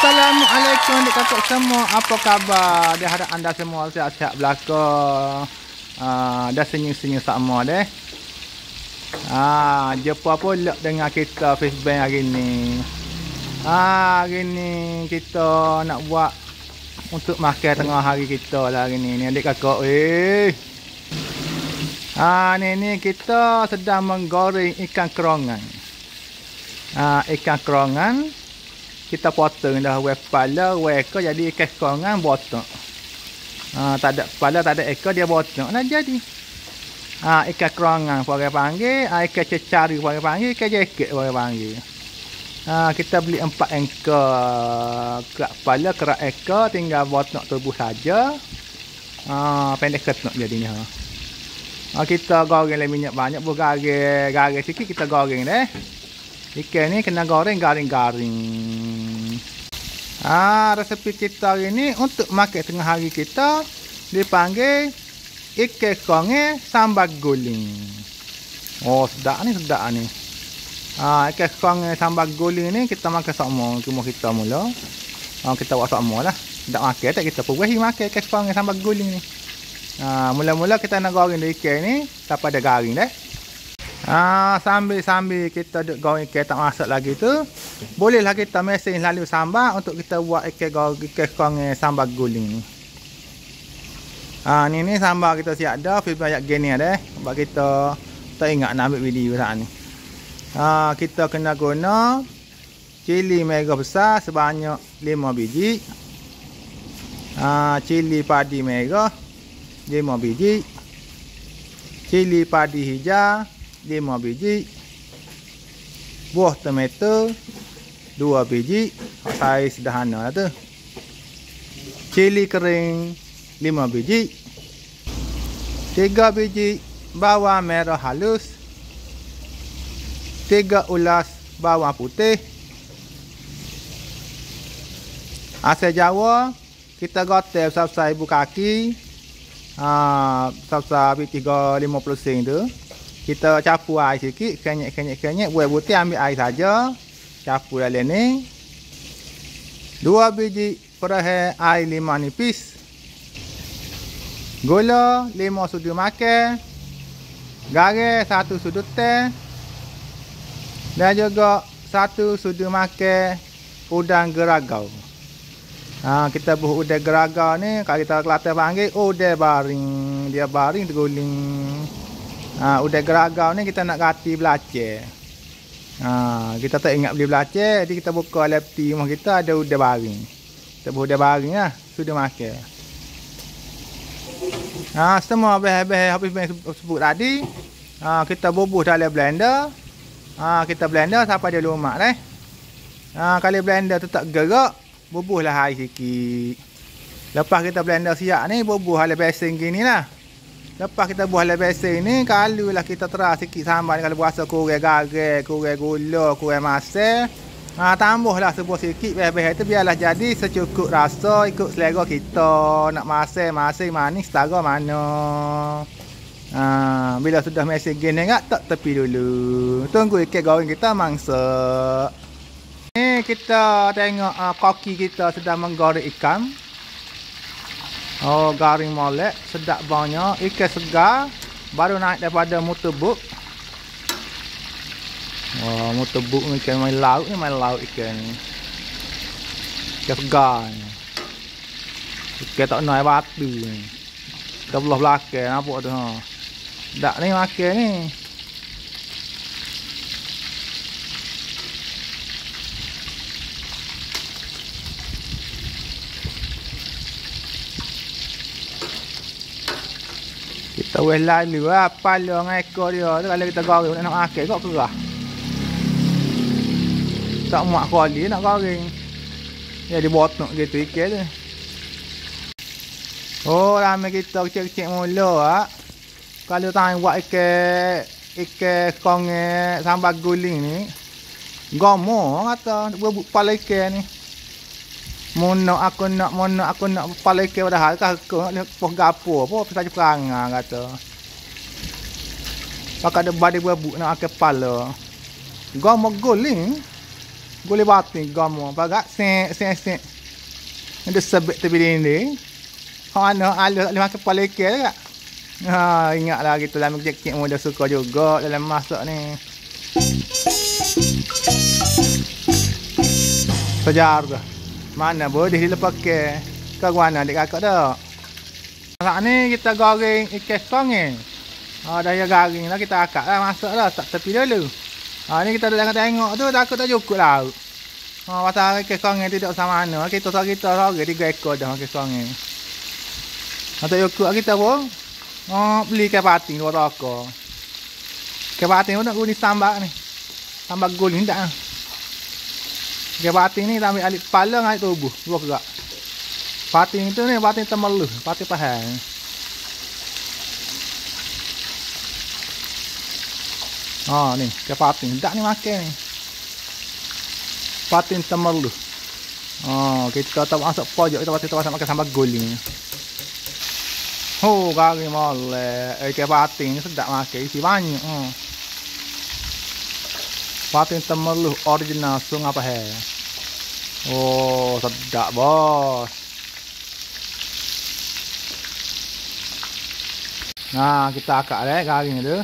Assalamualaikum adik kakak semua. Apa khabar? Dia harap anda semua sihat-sihat belaka. Dah senyum-senyum sama deh. Jumpa pula dengan kita Fishbang hari ni. Hari ni kita nak buat untuk makan tengah hari kita lah hari ni. Ni adik kakak. Ni kita sedang menggoreng ikan kerongan. Ikan kerongan kita potong dah kepala, ekor jadi ikan kerongan potong. Tak ada kepala, tak ada ekor, dia potong nah jadi. Ikan kerongan orang panggil, ikan cecari orang panggil, ikan jeket orang panggil. Kita beli 4 ekor kerak kepala, kerak ekor, tinggal potong tubuh saja. Pendek ketuk jadinya. Kita goreng le minyak banyak, garing sikit kita goreng deh. Ikan ni kena goreng garing-garing. Resepi kita hari ni untuk makan tengah hari kita dipanggil ikan kerongan sambal guling. Sedap ni. Ikan kerongan sambal guling ni kita makan sama rumah kita mula. Kita buat sama lah. Tak makan tak kita pergi makan ikan kerongan sambal guling ni. Mula-mula kita nak goreng ikan ni sampai ada garing dah. Sambil kita duk goreng ikan tak masak lagi tu, bolehlah kita mesin lalu sambal untuk kita buat ikan kerongan sambal guling ni. Ni sambal kita siap dah, film banyak gini dah. Sebab kita tak ingat nak ambil video saat ni. Kita kena guna cili merah besar sebanyak 5 biji. Cili padi merah 5 biji. Cili padi hijau 5 biji. Buah tomato 2 biji. Saiz sederhana lah tu. Cili kering 5 biji. 3 biji bawang merah halus. 3 ulas bawang putih. Asal Jawa kita gotel besar-besar ibu kaki. Besar-besar 350 sen tu. Kita campur air sikit, kenyek, buah putih ambil air saja. Campur dalam ni. 2 biji perahan air 5 nipis. Gula 5 sudu makan. Garam 1 sudu teh. Dan juga 1 sudu makan udang geragau. Kita buat udang geragau ni, kalau kita Kelantan panggil udang baring. Dia baring terguling. Udang geragau ni kita nak ganti belacan. Kita tak ingat beli belacan, jadi kita buka lapti rumah kita ada udang baring. Kita buat udang baring lah, sudah makan. Semua habis sebut tadi, kita bubuh dalam blender. Kita blender sampai dia lumak dah. Kalau blender tu tak gerak, bubuhlah air sikit. Lepas kita blender siap ni, bubuh dalam basin gini lah. Lepas kita buah dalam basin ni, kalau lah kita teras sikit sambal ni, kalau berasa kurang garam, kurang gula, kurang masak, tambahlah sebuah sikit beh-beh tu, biarlah jadi secukup rasa ikut selera kita. Nak masak, manis, setara mana. Bila sudah masak gini tak tepi dulu. Tunggu ikan goreng kita mangsa. Ni kita tengok koki kita sedang menggoreng ikan. Garing molek, sedap banyak. Ikan segar baru naik daripada mutubuk. Mutubuk ni ikan main laut ikan ni. Ikan segar ni. Ikan tak naik batu ni. Kita belah belakang nampak tu Dak ni makan ni. Kita weh lalu pala dengan ekor dia tu, kalau kita goreng nak makan kok kerah. Tak muak kuali nak goreng. Dia dibotong gitu ikan tu. Ramai kita kecil-kecil mula kalau tang buat ikan kerongan sambal guling ni. Gomo kata buat kepala ikan ni. Mono aku nak kepala ikan padahal aku nak poh gapo apa saja perangai kata. Pakai ada badan buat nak kepala. Gomo guling Boleh batin gamu. Bagak sek. Ada sebek tepi dinding. Hang ana alus tak boleh makan kepala ikan tak? Ha, ingatlah gitu dalam kecik muda suka juga dalam masak ni. Sejar tu. Mana boleh dilepas ke? Kau mana adik kakak dah? Masak ni kita goreng ikan kong ni. Dah ya garing lah kita akak lah masak lah tak tepi dulu. Ni kita tengok tu takut tak cukup lauk. Pasal ikan kong ni tidak sama mana. Kita sorang 3 ekor dah ikan kong ni. Tak cukup kita pun. Beli ikan patin 2 toko. Ikan patin pun nak guna sambal ni. Sambal guling tak lah. Ikan patin ni kita ambil alik kepala dengan alik tubuh. 2 kerak. Patin tu ni patin temeluh. Patin pahal. Ni ikan patin. Tak ni makan ni. Patin temeluh. Kita tak masuk pojok. Kita pasal makan sambal guling. Garing molek. Ikan patin ni sedap makan. Isi banyak. Patin temeluh original Sungai Pahal. Sedap bos. Kita akak garing tu.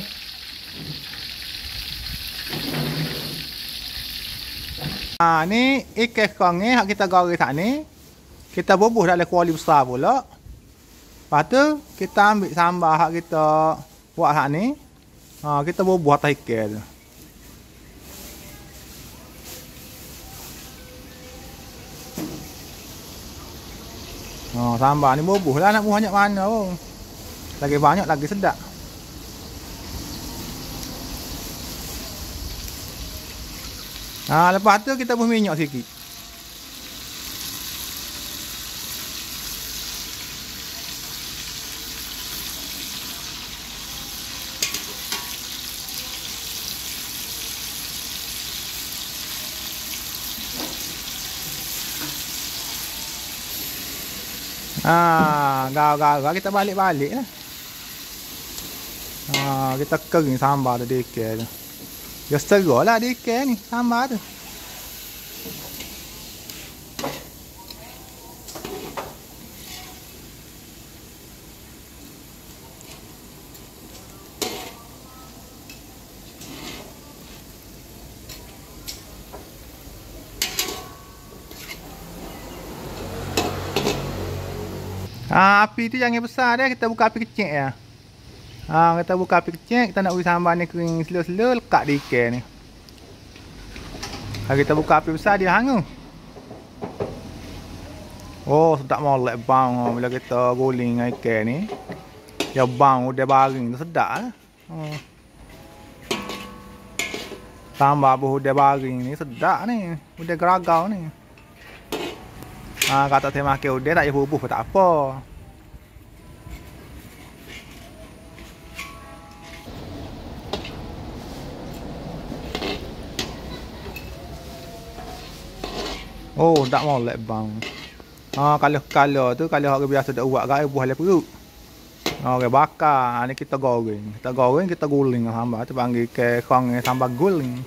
Ni ikan kong ni hak kita goreng tak ni. Kita bubuh dalam kuali besar pula. Lepas tu kita ambil sambal hak kita buat hak ni. Kita bubuh atas ikan tu. Sambal ni bubuh lah nak buah banyak mana pun. Lagi banyak lagi sedap. Lepas tu kita bubuh minyak sikit. Gau kita balik-balik lah. Kita kering sambal tu di ikan tu. Dia serah lah di ikan ni sambal tu. Api tu jangan besar dah, kita buka api kecil ya. Kita buka api kecil, kita nak uji sambal ni kering slow-slow, lekat di ikan ni. Kita buka api besar dia hangus. Sedap molek bang bila kita guling dengan ikan ni. Ya bang udah baring tu sedap lah. Sambal buh udah baring ni sedap ni. Udah geragau ni. Kata saya makan udah tak payah bubuh pun tak apa. Tak molek bang. Kalau tu kalau orang biasa dak buat kat buah le perut. Orang bakar, ni kita goreng. Kita guling sambal tu panggil ke kong sambal guling.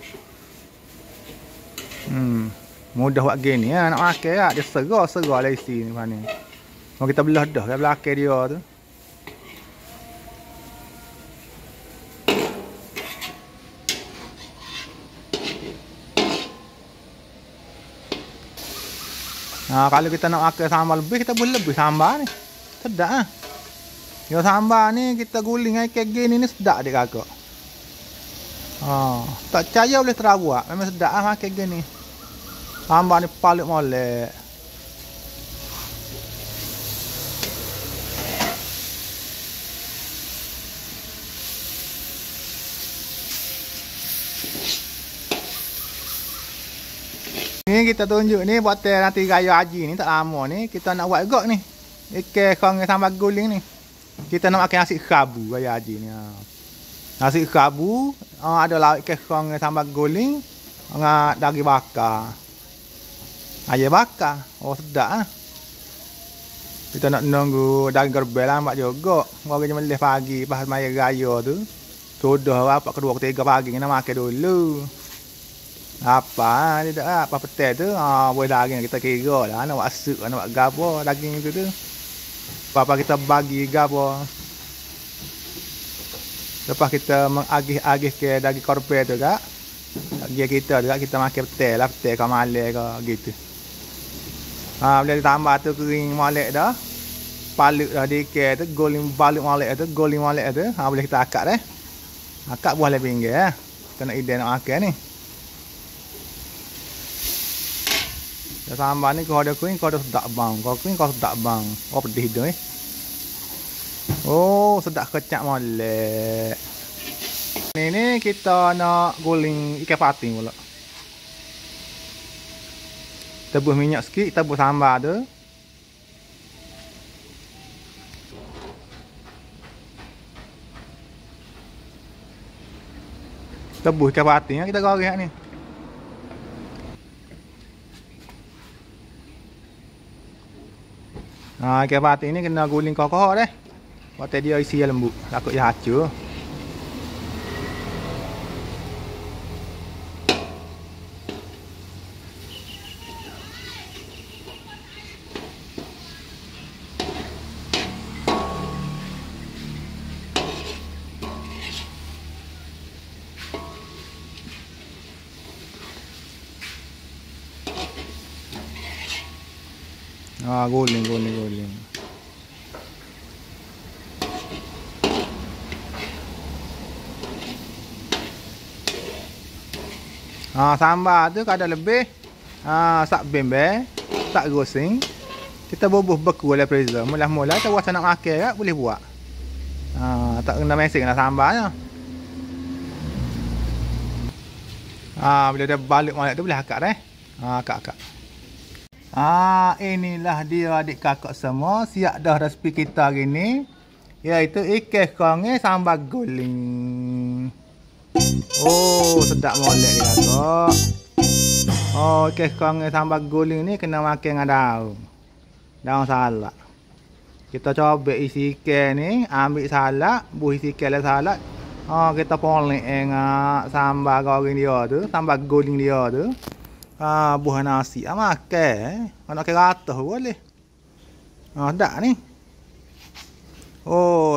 Mudah buat gini ya, nak makan lah. Dia serah lah isi ni mana. Kita belah dah ke belakang dia tu. Kalau kita nak makan sambal lebih, kita boleh lebih sambal ni. Sedap lah. Ya sambal ni kita guling dengan ikan gini ni sedap dia kakak. Tak percaya boleh terawak. Memang sedap lah makan gini. Sambal ni paling molek. Ni kita tunjuk ni buat nanti raya haji ni tak lama ni. Kita nak buat gok ni. Ikan kong sambal guling ni. Kita nak makan nasi kerabu raya haji ni. Nasi kerabu. Ada lauk ikan kong sambal guling. Dengan daging bakar. Ayam bakar. Sedap lah. Kita nak nunggu daging gerbel lambat juga. Orang jam 11 pagi pas maya raya tu. Sudah rapat kedua ketiga pagi nak makan dulu. Apa dia dah apa petai tu. Boleh daging kita kira lah. Nak buat sup, nak buat gapo daging tu tu. Apa kita bagi gapo. Lepas kita mengagih-agih ke daging korban tu kak. Dia kita juga kita makan petai lah, petai ke malai ke gitu. Boleh ditambah tu kering malai dah. Paluk dah dikit tu, goling baluk malai tu, goling malai tu. Boleh kita akak dah. Akak buah lebih pinggir eh. Kita nak ide nak makan ni. Dah sambal ni kau ada kuing, kau ada sedap bang. Kau kuing kau sedap bang. Oh pedih tu eh. Oh sedap kecak molek. Ni kita nak guling ikan patin pula. Tebus minyak sikit, tebus sambal tu. Tebus ikan patin kita goreng ni. Ikan patin ni kena guling kokoh deh. Waktu dia isi lembut, takut dia hancur. Guling. Sambal tu kada lebih sak bembe, tak gosing. Kita bubuh beku oleh freezer. Mula-mula kita rasa nak makan tak boleh buat. Tak kena mesing lah sambalnya. Bila dah balik molek tu boleh akak dah. Akak. Inilah dia adik kakak semua. Siap dah resipi kita hari ni. Iaitu ikan konge sambal guling. Oh sedap molek dia kakak. Ikan konge sambal guling ni kena makan dengan daun salak. Kita coba isi ikan ni. Ambil salak. Buh isi ikan lah salak. Kita polek dengan sambal goreng dia tu. Sambal guling dia tu. Buah nasi makan nak makan rata boleh. Dak ni.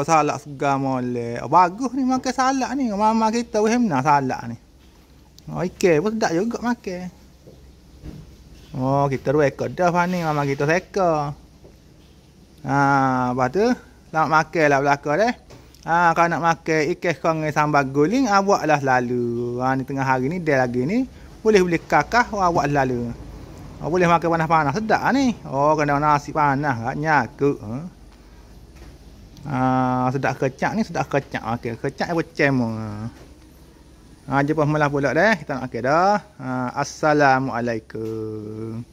Salak segar molek. Bagus ni makan salak ni. Mama kita wehmna salak ni. Ikan pun sedap juga makan. Kita rekod dah ni mama kita seka. Lepas tu selamat makan lah belakang deh. Kalau nak makan ikan konge sambal guling, buatlah selalu. Ni tengah hari ni dia lagi ni. Boleh kakah awak lalu. Boleh makan panas-panas sedap ni. Kena nasi panas kat nyakuk. Sedap kecak ni, sedap kecak makan. Kecak apa cemo. Jumpa malam pula dah. Kita nak makan dah. Assalamualaikum.